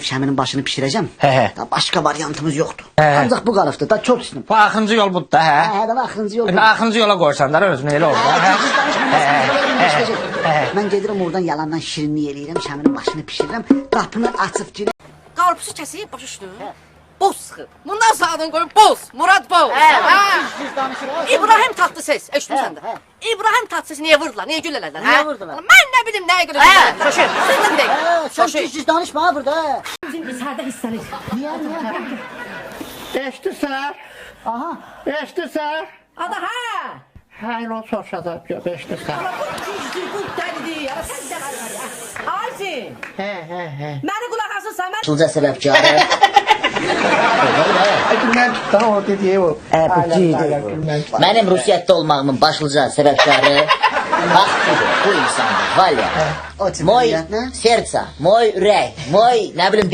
Şəminin başını pişireceğim. He. Da başka varyantımız yoktu. He. Ancak bu kalıftı da çok istedim. Bu axırıncı yol budur da, hə? He da axırıncı yol. Axırıncı yola qoysan da özünü elə olur da, hə? Ben gelirim oradan yalandan şirinlik eləyirəm, Şəminin başını pişirirəm, qapını açıp girəm. Qarpusu kəsib, başa düşdün? Boz sıxıb. Bundan sonra adını qoyub Boz, Murad Boz. İbrahim Tatlıses, eşitdin sən də. İbrahim Tatlıses niyə vurdular, niyə güllələdilər? Niyə vurdular? Mən nə bilim, nəyə görə güllələdilər? Şoşu, siz də deyək. Sen siz danışma ha burada. Bizim içərdə hissəlik. Niye? Eşitirsən? Aha. Eşitirsən? Ada, hə? Hayır o soruşada yok eşitirsən. Ama bu cicdi, bu dəlidir, ya sən də Aysin, He. məni qulaq asırsan, mən... Tulca sebepkarı. Gülmen daha o dediği o. Bu ciydi. Benim Rusiyatta olmağımın başlıca sebepkarı bak bu insandır, Valya. Moy serca, moy ürək, moy ne bileyim